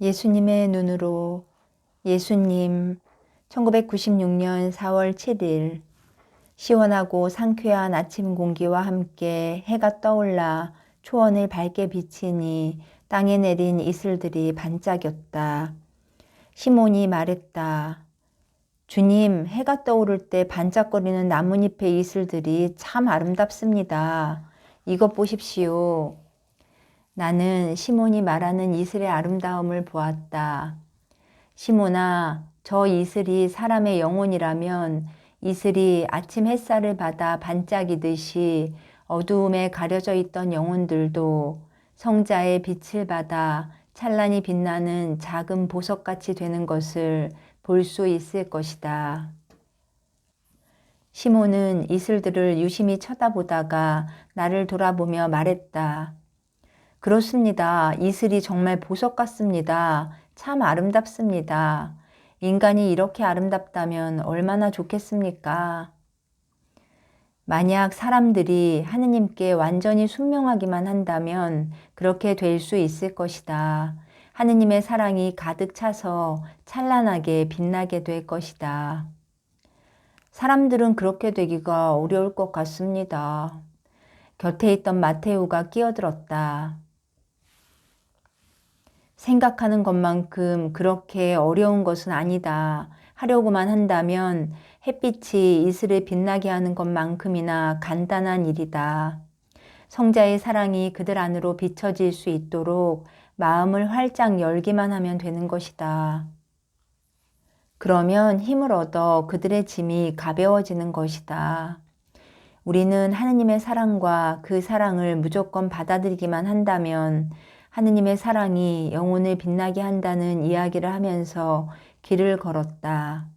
예수님의 눈으로. 예수님, 1996년 4월 7일 시원하고 상쾌한 아침 공기와 함께 해가 떠올라 초원을 밝게 비치니 땅에 내린 이슬들이 반짝였다. 시몬이 말했다. 주님, 해가 떠오를 때 반짝거리는 나뭇잎의 이슬들이 참 아름답습니다. 이것 보십시오. 나는 시몬이 말하는 이슬의 아름다움을 보았다. 시몬아, 저 이슬이 사람의 영혼이라면 이슬이 아침 햇살을 받아 반짝이듯이 어두움에 가려져 있던 영혼들도 성자의 빛을 받아 찬란히 빛나는 작은 보석같이 되는 것을 볼 수 있을 것이다. 시몬은 이슬들을 유심히 쳐다보다가 나를 돌아보며 말했다. 그렇습니다. 이슬이 정말 보석 같습니다. 참 아름답습니다. 인간이 이렇게 아름답다면 얼마나 좋겠습니까? 만약 사람들이 하느님께 완전히 순명하기만 한다면 그렇게 될 수 있을 것이다. 하느님의 사랑이 가득 차서 찬란하게 빛나게 될 것이다. 사람들은 그렇게 되기가 어려울 것 같습니다. 곁에 있던 마테오가 끼어들었다. 생각하는 것만큼 그렇게 어려운 것은 아니다. 하려고만 한다면 햇빛이 이슬을 빛나게 하는 것만큼이나 간단한 일이다. 성자의 사랑이 그들 안으로 비춰질 수 있도록 마음을 활짝 열기만 하면 되는 것이다. 그러면 힘을 얻어 그들의 짐이 가벼워지는 것이다. 우리는 하느님의 사랑과 그 사랑을 무조건 받아들이기만 한다면 하느님의 사랑이 영혼을 빛나게 한다는 이야기를 하면서 길을 걸었다.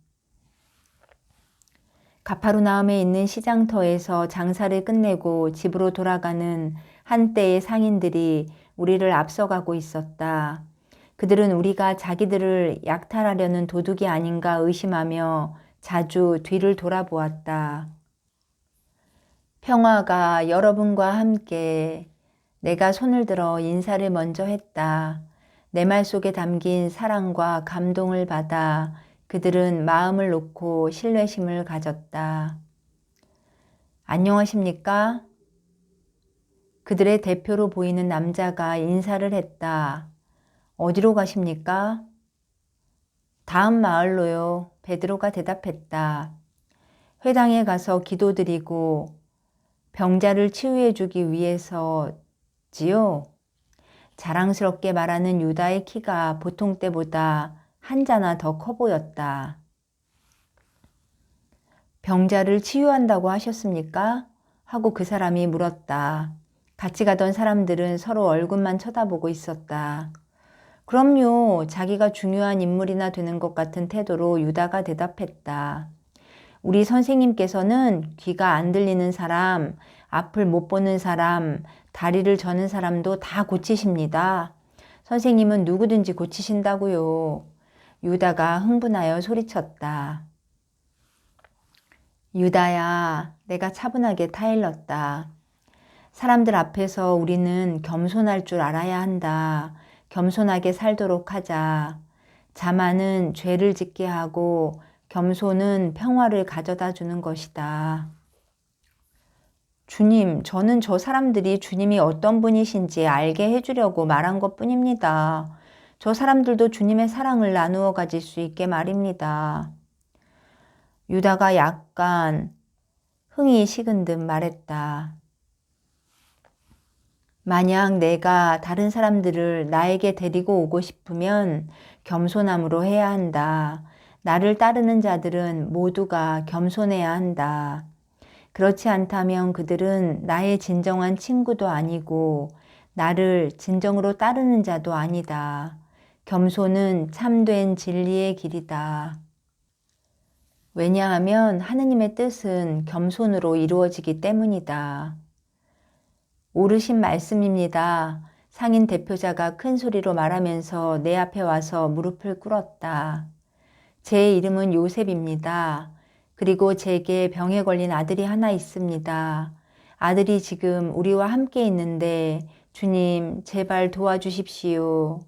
가파르나움에 있는 시장터에서 장사를 끝내고 집으로 돌아가는 한때의 상인들이 우리를 앞서가고 있었다. 그들은 우리가 자기들을 약탈하려는 도둑이 아닌가 의심하며 자주 뒤를 돌아보았다. 평화가 여러분과 함께. 내가 손을 들어 인사를 먼저 했다. 내 말 속에 담긴 사랑과 감동을 받아 그들은 마음을 놓고 신뢰심을 가졌다. 안녕하십니까? 그들의 대표로 보이는 남자가 인사를 했다. 어디로 가십니까? 다음 마을로요. 베드로가 대답했다. 회당에 가서 기도드리고 병자를 치유해 주기 위해서지요. 자랑스럽게 말하는 유다의 키가 보통 때보다 한 자나 더 커 보였다. 병자를 치유한다고 하셨습니까? 하고 그 사람이 물었다. 같이 가던 사람들은 서로 얼굴만 쳐다보고 있었다. 그럼요. 자기가 중요한 인물이나 되는 것 같은 태도로 유다가 대답했다. 우리 선생님께서는 귀가 안 들리는 사람, 앞을 못 보는 사람, 다리를 저는 사람도 다 고치십니다. 선생님은 누구든지 고치신다고요. 유다가 흥분하여 소리쳤다. 유다야, 내가 차분하게 타일렀다. 사람들 앞에서 우리는 겸손할 줄 알아야 한다. 겸손하게 살도록 하자. 자만은 죄를 짓게 하고 겸손은 평화를 가져다 주는 것이다. 주님, 저는 저 사람들이 주님이 어떤 분이신지 알게 해주려고 말한 것 뿐입니다. 저 사람들도 주님의 사랑을 나누어 가질 수 있게 말입니다. 유다가 약간 흥이 식은 듯 말했다. 만약 내가 다른 사람들을 나에게 데리고 오고 싶으면 겸손함으로 해야 한다. 나를 따르는 자들은 모두가 겸손해야 한다. 그렇지 않다면 그들은 나의 진정한 친구도 아니고 나를 진정으로 따르는 자도 아니다. 겸손은 참된 진리의 길이다. 왜냐하면 하느님의 뜻은 겸손으로 이루어지기 때문이다. 옳으신 말씀입니다. 상인 대표자가 큰 소리로 말하면서 내 앞에 와서 무릎을 꿇었다. 제 이름은 요셉입니다. 그리고 제게 병에 걸린 아들이 하나 있습니다. 아들이 지금 우리와 함께 있는데 주님 제발 도와주십시오.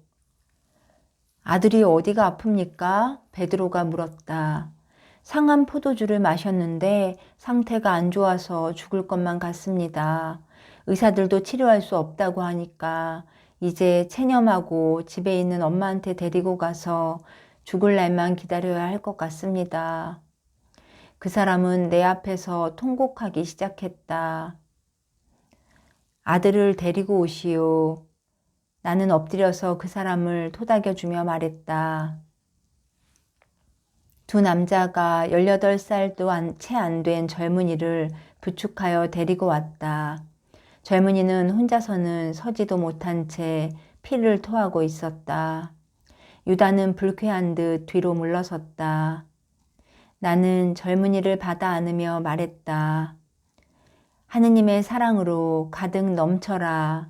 아들이 어디가 아픕니까? 베드로가 물었다. 상한 포도주를 마셨는데 상태가 안 좋아서 죽을 것만 같습니다. 의사들도 치료할 수 없다고 하니까 이제 체념하고 집에 있는 엄마한테 데리고 가서 죽을 날만 기다려야 할 것 같습니다. 그 사람은 내 앞에서 통곡하기 시작했다. 아들을 데리고 오시오. 나는 엎드려서 그 사람을 토닥여주며 말했다. 두 남자가 18살도 채 안 된 젊은이를 부축하여 데리고 왔다. 젊은이는 혼자서는 서지도 못한 채 피를 토하고 있었다. 유다는 불쾌한 듯 뒤로 물러섰다. 나는 젊은이를 받아 안으며 말했다. 하느님의 사랑으로 가득 넘쳐라.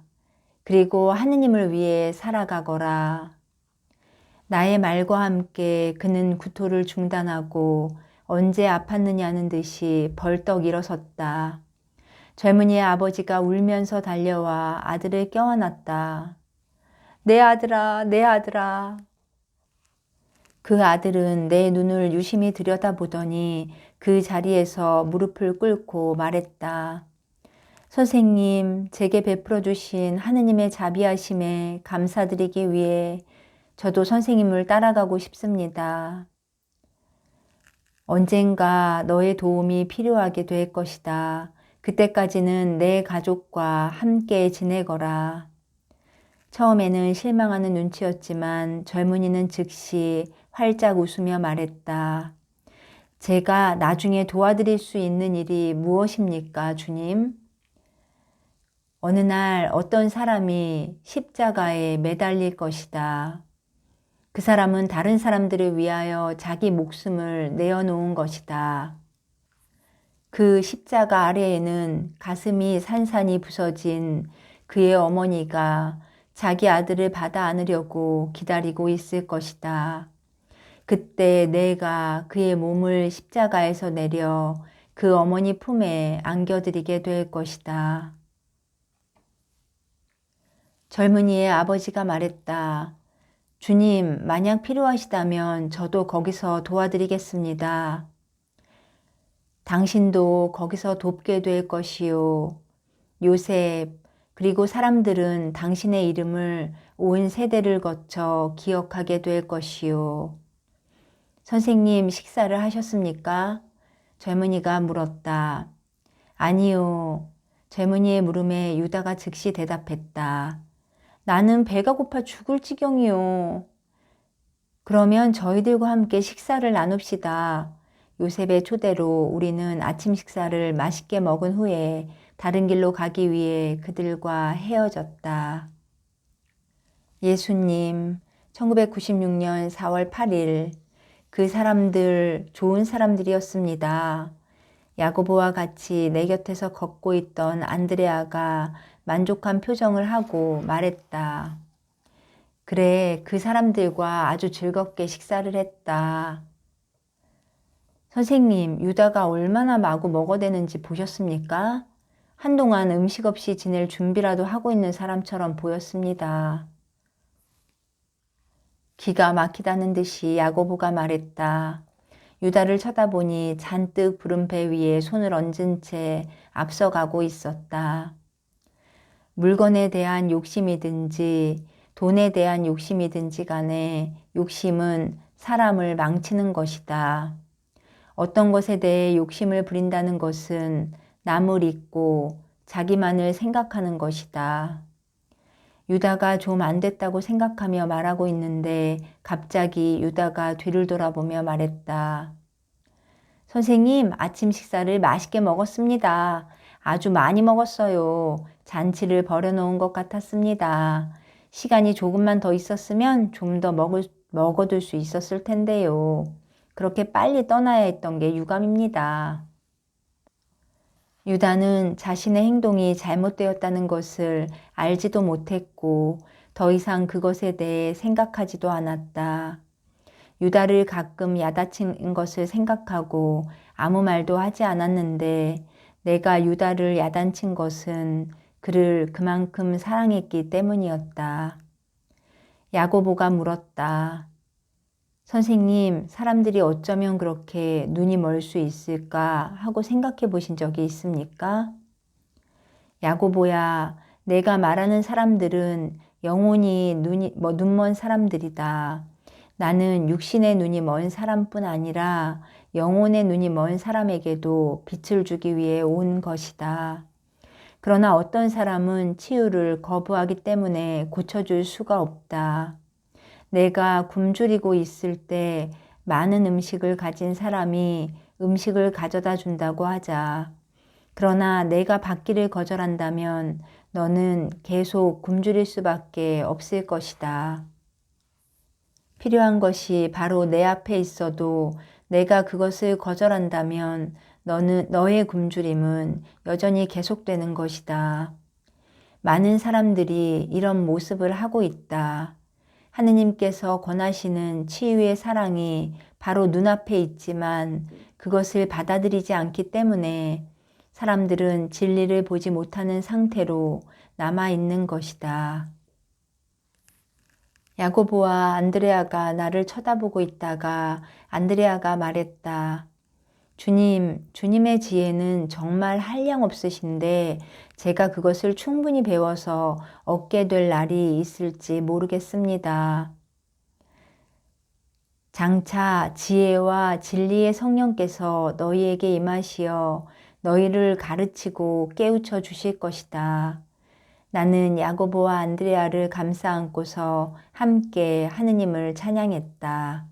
그리고 하느님을 위해 살아가거라. 나의 말과 함께 그는 구토를 중단하고 언제 아팠느냐는 듯이 벌떡 일어섰다. 젊은이의 아버지가 울면서 달려와 아들을 껴안았다. 내 아들아, 내 아들아. 그 아들은 내 눈을 유심히 들여다보더니 그 자리에서 무릎을 꿇고 말했다. 선생님, 제게 베풀어 주신 하느님의 자비하심에 감사드리기 위해 저도 선생님을 따라가고 싶습니다. 언젠가 너의 도움이 필요하게 될 것이다. 그때까지는 내 가족과 함께 지내거라. 처음에는 실망하는 눈치였지만 젊은이는 즉시 활짝 웃으며 말했다. 제가 나중에 도와드릴 수 있는 일이 무엇입니까, 주님? 어느 날 어떤 사람이 십자가에 매달릴 것이다. 그 사람은 다른 사람들을 위하여 자기 목숨을 내어놓은 것이다. 그 십자가 아래에는 가슴이 산산이 부서진 그의 어머니가 자기 아들을 받아 안으려고 기다리고 있을 것이다. 그때 내가 그의 몸을 십자가에서 내려 그 어머니 품에 안겨드리게 될 것이다. 젊은이의 아버지가 말했다. 주님, 만약 필요하시다면 저도 거기서 도와드리겠습니다. 당신도 거기서 돕게 될 것이요. 요셉, 그리고 사람들은 당신의 이름을 온 세대를 거쳐 기억하게 될 것이요. 선생님, 식사를 하셨습니까? 젊은이가 물었다. 아니요. 젊은이의 물음에 유다가 즉시 대답했다. 나는 배가 고파 죽을 지경이요. 그러면 저희들과 함께 식사를 나눕시다. 요셉의 초대로 우리는 아침 식사를 맛있게 먹은 후에 다른 길로 가기 위해 그들과 헤어졌다. 예수님, 1996년 4월 8일, 그 사람들 좋은 사람들이었습니다. 야고보와 같이 내 곁에서 걷고 있던 안드레아가 만족한 표정을 하고 말했다. 그래, 그 사람들과 아주 즐겁게 식사를 했다. 선생님, 유다가 얼마나 마구 먹어대는지 보셨습니까? 한동안 음식 없이 지낼 준비라도 하고 있는 사람처럼 보였습니다. 기가 막히다는 듯이 야고보가 말했다. 유다를 쳐다보니 잔뜩 부른 배 위에 손을 얹은 채 앞서가고 있었다. 물건에 대한 욕심이든지 돈에 대한 욕심이든지 간에 욕심은 사람을 망치는 것이다. 어떤 것에 대해 욕심을 부린다는 것은 남을 잊고 자기만을 생각하는 것이다. 유다가 좀 안 됐다고 생각하며 말하고 있는데 갑자기 유다가 뒤를 돌아보며 말했다. 선생님, 아침 식사를 맛있게 먹었습니다. 아주 많이 먹었어요. 잔치를 벌여놓은 것 같았습니다. 시간이 조금만 더 있었으면 좀 더 먹어둘 수 있었을 텐데요. 그렇게 빨리 떠나야 했던 게 유감입니다. 유다는 자신의 행동이 잘못되었다는 것을 알지도 못했고 더 이상 그것에 대해 생각하지도 않았다. 유다를 가끔 야단친 것을 생각하고 아무 말도 하지 않았는데 내가 유다를 야단친 것은 그를 그만큼 사랑했기 때문이었다. 야고보가 물었다. 선생님, 사람들이 어쩌면 그렇게 눈이 멀 수 있을까 하고 생각해 보신 적이 있습니까? 야고보야, 내가 말하는 사람들은 영혼이 눈먼 사람들이다. 나는 육신의 눈이 먼 사람뿐 아니라 영혼의 눈이 먼 사람에게도 빛을 주기 위해 온 것이다. 그러나 어떤 사람은 치유를 거부하기 때문에 고쳐줄 수가 없다. 내가 굶주리고 있을 때 많은 음식을 가진 사람이 음식을 가져다 준다고 하자. 그러나 내가 받기를 거절한다면 너는 계속 굶주릴 수밖에 없을 것이다. 필요한 것이 바로 내 앞에 있어도 내가 그것을 거절한다면 너의 굶주림은 여전히 계속되는 것이다. 많은 사람들이 이런 모습을 하고 있다. 하느님께서 권하시는 치유의 사랑이 바로 눈앞에 있지만 그것을 받아들이지 않기 때문에 사람들은 진리를 보지 못하는 상태로 남아있는 것이다. 야고보와 안드레아가 나를 쳐다보고 있다가 안드레아가 말했다. 주님의 지혜는 정말 한량없으신데 제가 그것을 충분히 배워서 얻게 될 날이 있을지 모르겠습니다. 장차 지혜와 진리의 성령께서 너희에게 임하시어 너희를 가르치고 깨우쳐 주실 것이다. 나는 야고보와 안드레아를 감싸 안고서 함께 하느님을 찬양했다.